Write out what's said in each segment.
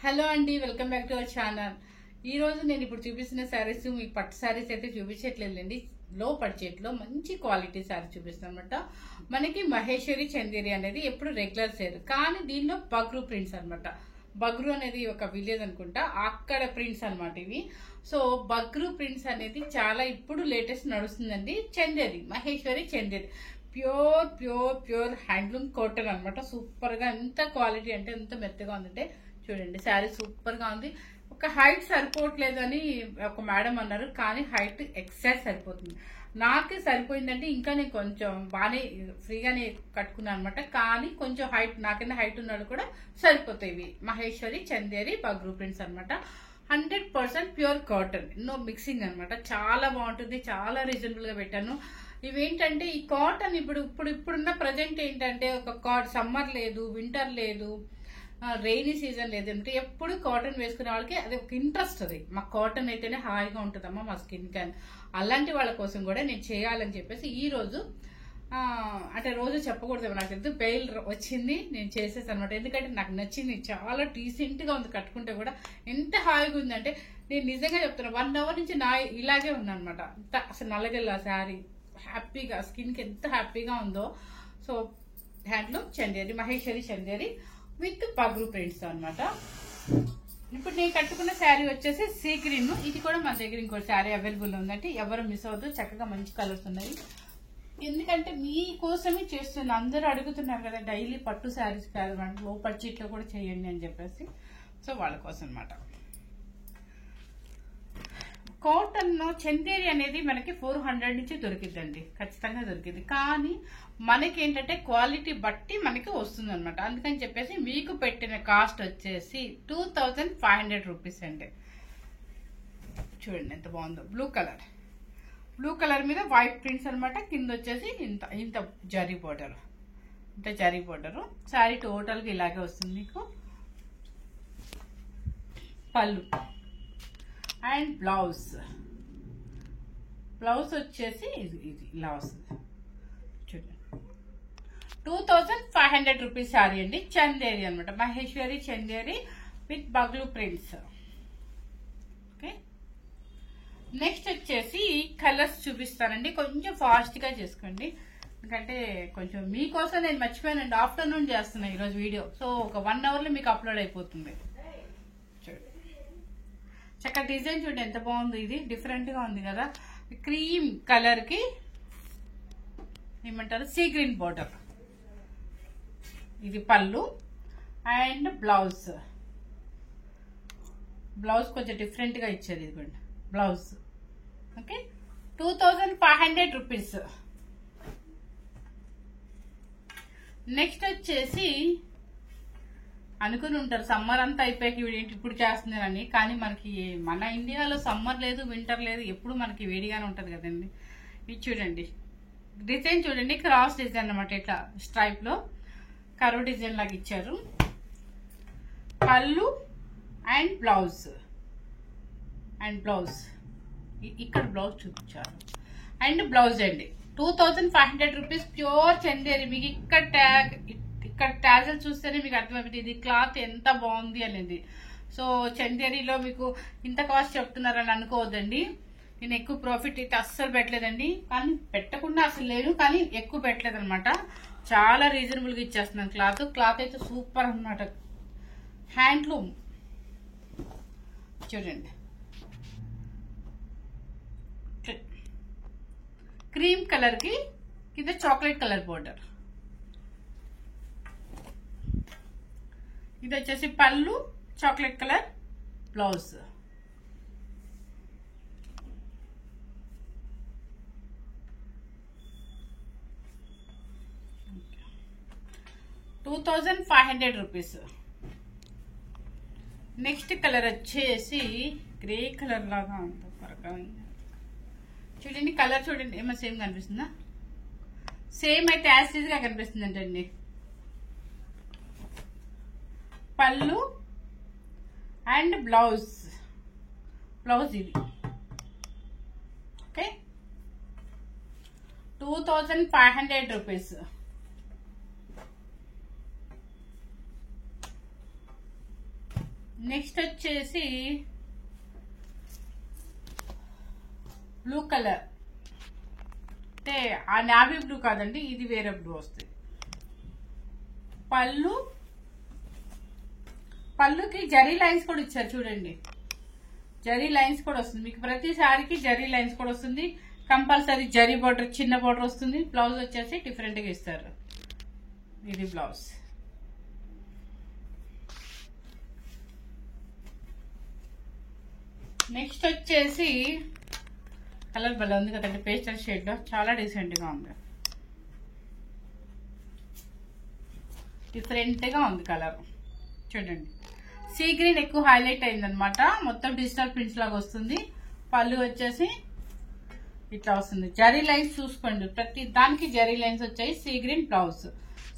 Hello అండి, welcome back to our channel. ఈ రోజు నేను ఇప్పుడు చూపిస్తున్న శారీస్ మీకు పట్టు శారీస్ అయితే చూపించట్లేదండి. లో బడ్జెట్ లో మంచి క్వాలిటీ శారీ చూపిస్తాను అనమాట. మనకి మహేశ్వరి చందేరి అనేది ఎప్పుడు రెగ్యులర్ సేల్, కానీ దీనిలో బగ్రు ప్రింట్స్ అనమాట. బగ్రు అనేది ఒక విలేజ్ అనుకుంటా, అక్కడ ప్రింట్స్ అనమాట ఇవి. సో బగ్రు ప్రింట్స్ అనేది చాలా ఇప్పుడు లేటెస్ట్ నడుస్తుందండి. Chanderi, Maheshwari Chanderi pure pure pure handloom cotton అనమాట. సూపర్ గా, ఎంత క్వాలిటీ అంటే ఎంత మెత్తగా ఉందంటే చూడండి. శారీ సూపర్ గా ఉంది. ఒక హైట్ సరిపోవట్లేదు అని ఒక మేడం అన్నారు, కానీ హైట్ ఎక్సెస్ సరిపోతుంది. నాకే సరిపోయిందంటే ఇంకా నేను కొంచెం బాగానే ఫ్రీగానే కట్టుకున్నాను అనమాట. కానీ కొంచెం హైట్, నాకన్నా హైట్ ఉన్నాడు కూడా సరిపోతాయి. ఇవి మహేశ్వరి చందేరి బగ్రు ప్రింట్స్ అనమాట. 100% ప్యూర్ కాటన్, నో మిక్సింగ్ అనమాట. చాలా బాగుంటుంది, చాలా రీజనబుల్ గా పెట్టాను. ఇవేంటంటే ఈ కాటన్ ఇప్పుడున్న ప్రజెంట్ ఏంటంటే ఒక సమ్మర్ లేదు, వింటర్ లేదు, రెయినీ సీజన్ లేదంటే ఎప్పుడు కాటన్ వేసుకునే వాళ్ళకి అది ఒక ఇంట్రెస్ట్. అది మా కాటన్ అయితేనే హాయిగా ఉంటుందమ్మా మా స్కిన్ కానీ. అలాంటి వాళ్ళ కోసం కూడా నేను చేయాలని చెప్పేసి ఈ రోజు, అంటే రోజు చెప్పకూడదు నాకు తెలుసు, బెయిల్ వచ్చింది, నేను చేసేసాను అనమాట. ఎందుకంటే నాకు నచ్చింది, చాలా డీసెంట్ గా ఉంది. కట్టుకుంటే కూడా ఎంత హాయిగా ఉందంటే నేను నిజంగా చెప్తున్నా, 1 hour నుంచి ఇలాగే ఉందనమాట. అసలు నల్లగల్ల శారీ హ్యాపీగా, స్కిన్ కి ఎంత హ్యాపీగా ఉందో. So handloom Chanderi, Maheshwari Chanderi with Bagru prints అనమాట. ఇప్పుడు నేను కట్టుకున్న శారీ వచ్చేసి సీ గ్రీన్. ఇది కూడా మన దగ్గర ఇంకో శారీ అవైలబుల్ ఉందంటే ఎవరు మిస్ అవ్వద్దు. చక్కగా మంచి కలర్స్ ఉన్నాయి. ఎందుకంటే మీకోసమే చేస్తున్నా, అందరూ అడుగుతున్నారు కదా డైలీ పట్టు శారీస్ కాదు మనకి, లో బడ్జెట్ లో కూడా చేయండి అని చెప్పేసి. సో వాళ్ళ కోసం అనమాట. కాటన్ చందేరి అనేది మనకి 400 నుంచి దొరికిద్దండి, ఖచ్చితంగా దొరికింది. కానీ మనకి ఏంటంటే క్వాలిటీ బట్టి మనకి వస్తుంది అనమాట. అందుకని చెప్పేసి మీకు పెట్టిన కాస్ట్ వచ్చేసి 2500 రూపీస్ అండి. చూడండి ఎంత బాగుందో. బ్లూ కలర్ మీద వైట్ ప్రింట్స్ అనమాట. కింద వచ్చేసి ఇంత జరీ బోర్డర్, ఇంత జరీ బోర్డర్. శారీ టోటల్ గా ఇలాగే వస్తుంది మీకు. పళ్ళు అండ్ బ్లౌజ్ వచ్చేసి ఇది ఇలా వస్తుంది. చూడండి 2500 రూపీస్ శారీ అండి. చందేరి అనమాట, మహేశ్వరి చందేరి విత్ బగ్లు ప్రింట్స్. ఓకే, నెక్స్ట్ వచ్చేసి కలర్స్ చూపిస్తానండి. కొంచెం ఫాస్ట్ గా చేసుకోండి, ఎందుకంటే కొంచెం మీకోసం నేను మర్చిపోయానండి. ఆఫ్టర్నూన్ చేస్తున్నా ఈరోజు వీడియో. సో ఒక 1 hour లో మీకు అప్లోడ్ అయిపోతుంది. చక్కగా డిజైన్ చూడండి ఎంత బాగుంది. ఇది డిఫరెంట్ గా ఉంది కదా. క్రీమ్ కలర్ కి ఏమంటారు, సీ గ్రీన్ బోర్డర్. ఇది పళ్ళు అండ్ బ్లౌజ్ కొంచెం డిఫరెంట్ గా ఇచ్చారు. ఇదిగోండి బ్లౌజ్. Okay, 2500 rupees. నెక్స్ట్ వచ్చేసి అనుకుని ఉంటారు సమ్మర్ అంతా అయిపోయాక ఏంటి ఇప్పుడు చేస్తున్నారని, కానీ మనకి మన ఇండియాలో సమ్మర్ లేదు, వింటర్ లేదు, ఎప్పుడు మనకి వేడిగానే ఉంటది కదండి. ఇది చూడండి, డిజైన్ చూడండి, క్రాస్ డిజైన్ అనమాట. ఇట్లా స్ట్రైప్ లో కర్వ్ డిజైన్ లాగా ఇచ్చారు. పళ్ళు అండ్ బ్లౌజ్ ఇక్కడ బ్లౌజ్ చూపించారు. అండ్ బ్లౌజ్ అండి 2500 రూపీస్ ప్యూర్ చందేరి. మీకు ఇక్కడ ట్యాజల్ చూస్తేనే మీకు అర్థమైపోతుంది ఇది క్లాత్ ఎంత బాగుంది అనేది. సో చందేరిలో మీకు ఇంత కాస్ట్ చెప్తున్నారని అనుకోవద్దండి. నేను ఎక్కువ ప్రాఫిట్ అయితే అస్సలు పెట్టలేదండి, కానీ పెట్టకుండా అసలు లేదు, కానీ ఎక్కువ పెట్టలేదు అనమాట. చాలా రీజనబుల్ గా ఇచ్చేస్తున్నాను. క్లాత్ అయితే సూపర్ అనమాట. హ్యాండ్లూమ్ చూడండి, క్రీమ్ కలర్ కి కింద చాక్లెట్ కలర్ బోర్డర్. ఇది వచ్చేసి పళ్ళు, chocolate colour blouse. $2500 rupees. Next colour వచ్చేసి గ్రే కలర్ లాగా ఉంది. చూడండి కలర్ చూడండి, ఏమో సేమ్ కనిపిస్తుందా? సేమ్ అయితే యాజ్ గా కనిపిస్తుంది అంటండి. పళ్ళు అండ్ బ్లౌజ్ ఇది. Okay, 2500 rupees. నెక్స్ట్ వచ్చేసి బ్లూ కలర్, అంటే ఆ నావీ బ్లూ కాదండి, ఇది వేరే బ్లూ వస్తుంది. పళ్ళుకి జరీ లైన్స్ కూడా ఇచ్చారు చూడండి, జరీ లైన్స్ కూడా వస్తుంది మీకు. ప్రతి సారీకి జరీ లైన్స్ కూడా వస్తుంది. కంపల్సరీ జరీ బార్డర్, చిన్న బార్డర్ వస్తుంది. బ్లౌజ్ వచ్చేసి డిఫరెంట్ గా ఇస్తారు. ఇది బ్లౌజ్. నెక్స్ట్ వచ్చేసి కలర్ భలే ఉంది కదండి, పేస్టల్ షేడ్ లో చాలా డీసెంట్ గా ఉంది, డిఫరెంట్ గా ఉంది కలర్ చూడండి. సీ గ్రీన్ ఎక్కువ హైలైట్ అయిందనమాట, మొత్తం డిజిటల్ ప్రింట్స్ లాగా వస్తుంది. పళ్ళు వచ్చేసి ఇట్లా వస్తుంది. జరీ లైన్స్ చూసుకోండి, ప్రతి దానికి జరీ లైన్స్ వచ్చాయి. Sea green blouse,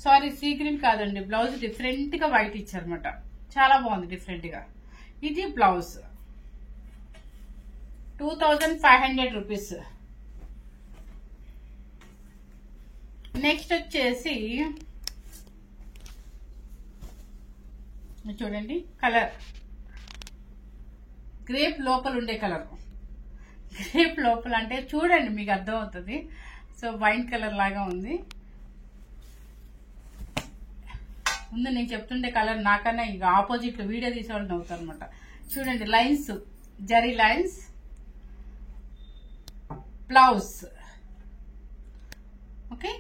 sorry sea green కాదండి, బ్లౌజ్ డిఫరెంట్ గా వైట్ ఇచ్చారనమాట, చాలా బాగుంది డిఫరెంట్ గా. ఇది బ్లౌజ్ 2500 రూపీస్. నెక్స్ట్ వచ్చేసి చూడండి కలర్, గ్రేప్ లోపల ఉండే కలర్. గ్రేప్ లోపల అంటే చూడండి మీకు అర్థం అవుతుంది. సో వైన్ కలర్ లాగా ఉంది. ముందు నేను చెప్తుండే కలర్ నాకన్నా ఇక ఆపోజిట్ వీడియో తీసేవాళ్ళు నవ్వుతారు అనమాట. చూడండి lines, zari lines. Blouse okay.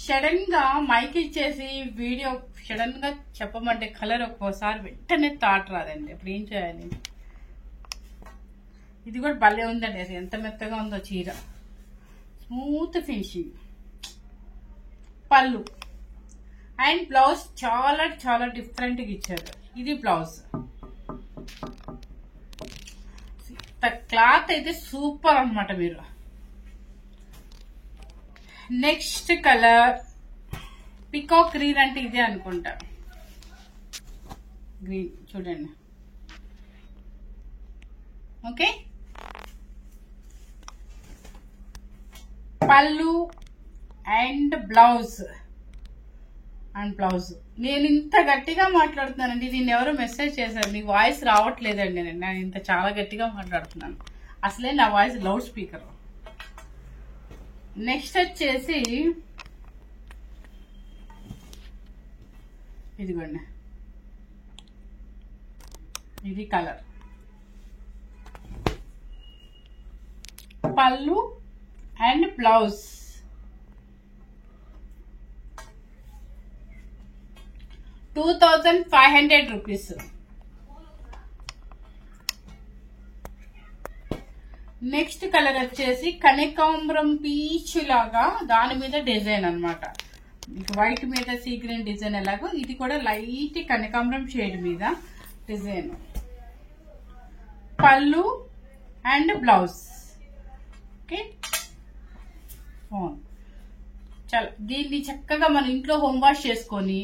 Sudden గా మైక్ ఇచ్చేసి వీడియో సడన్ గా చెప్పమంటే కలర్ ఒక్కోసారి వెంటనే థాట్ రాదండి, అప్పుడు ఏం చేయాలి. ఇది కూడా భలే ఉందండి, అది ఎంత మెత్తగా ఉందో చీర, స్మూత్ ఫినిషింగ్. పళ్ళు అండ్ బ్లౌజ్ చాలా చాలా డిఫరెంట్ గా ఇచ్చారు. ఇది బ్లౌజ్. క్లాత్ అయితే సూపర్ అన్నమాట. మీరు నెక్స్ట్ కలర్ పికాక్ గ్రీన్, అంటే ఇదే అనుకుంటా, గ్రీన్ చూడండి ఓకే. పళ్ళు అండ్ బ్లౌజ్ నేను ఇంత గట్టిగా మాట్లాడుతున్నానండి, దీన్ని ఎవరో మెసేజ్ చేశారు, మీ వాయిస్ రావట్లేదండి, నేను ఇంత చాలా గట్టిగా మాట్లాడుతున్నాను, అసలే నా వాయిస్ లౌడ్ స్పీకర్. నెక్స్ట్ వచ్చేసి ఇదిగోండి, ఇది కలర్. పళ్ళు and blouse 2500 rupees. Next colour వచ్చేసి కనకాంబరం పీచ్ లాగా, దాని మీద డిజైన్ అనమాట, వైట్ మీద సీ గ్రీన్ డిజైన్ ఎలాగో ఇది కూడా లైట్ కనకాంబరం షేడ్ మీద డిజైన్. పళ్ళు అండ్ బ్లౌజ్ ఓకే. చాలా దీన్ని చక్కగా మన ఇంట్లో హోమ్ వాష్ చేసుకొని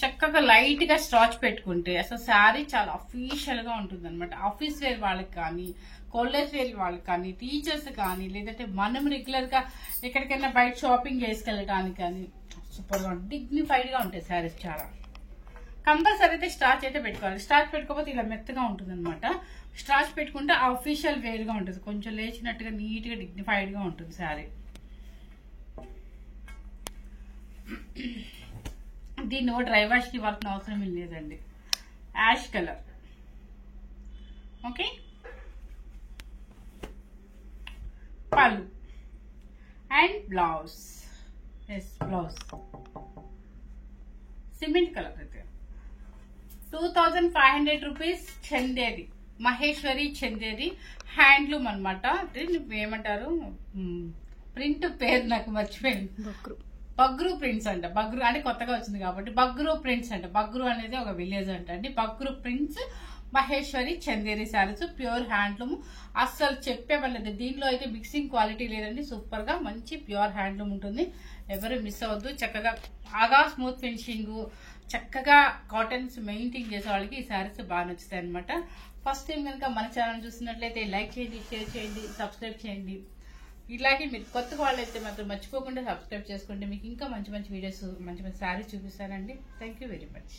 చక్కగా లైట్ గా స్టాచ్ పెట్టుకుంటే అసలు శారీ చాలా అఫీషియల్ గా ఉంటుంది అనమాట. ఆఫీస్ వేర్ వాళ్ళకి కానీ, కాలేజ్ వేర్ వాళ్ళకి కానీ, టీచర్స్ కానీ, లేదంటే మనం రెగ్యులర్ గా ఎక్కడికైనా బయట షాపింగ్ చేసుకెళ్ళడానికి కానీ సూపర్ గా డిగ్నిఫైడ్ గా ఉంటాయి శారీస్. చాలా కంపల్సరీ అయితే స్టాచ్ అయితే పెట్టుకోవాలి. స్టాచ్ పెట్టుకోకపోతే ఇలా మెత్తగా ఉంటుంది అనమాట. స్టాచ్ పెట్టుకుంటే అఫీషియల్ వేర్ గా ఉంటుంది, కొంచెం లేచినట్టుగా నీట్ గా డిగ్నిఫైడ్ గా ఉంటుంది శారీ. దీన్ని డ్రై వాష్ కి ఇవ్వాల్సిన అవసరం లేదండి. Ash colour okay. పళ్ళు and blouse, yes blouse cement colour అయితే 2500 రూపీస్. చందేరి, మహేశ్వరి చందేరి హ్యాండ్లూమ్ అనమాట. ఏమంటారు ప్రింట్ పేరు నాకు మర్చిపోయింది, బగ్రు ప్రింట్స్ అంట. బగ్రు అంటే కొత్తగా వచ్చింది కాబట్టి బగ్రు ప్రింట్స్ అంట. బగ్రు అనేది ఒక విలేజ్ అంట అండి. Bagru prints Maheshwari Chanderi saris, pure handloom. అస్సలు చెప్పేవాళ్ళది, దీనిలో అయితే మిక్సింగ్ క్వాలిటీ లేదండి. సూపర్ గా మంచి ప్యూర్ హ్యాండ్లూమ్ ఉంటుంది, ఎవరు మిస్ అవ్వద్దు. చక్కగా బాగా స్మూత్ ఫినిషింగ్, చక్కగా కాటన్స్ మెయింటైన్ చేసే వాళ్ళకి ఈ శారీస్ బాగా నచ్చుతాయి అనమాట. ఫస్ట్ టైం కనుక మన ఛానల్ చూస్తున్నట్లయితే లైక్ చేయండి, షేర్ చేయండి, సబ్స్క్రైబ్ చేయండి. ఇలాగే మీరు కొత్త వాళ్ళు అయితే మాత్రం మర్చిపోకుండా సబ్స్క్రైబ్ చేసుకుంటే మీకు ఇంకా మంచి మంచి వీడియోస్, మంచి మంచి శారీస్ చూపిస్తానండి. Thank you very much.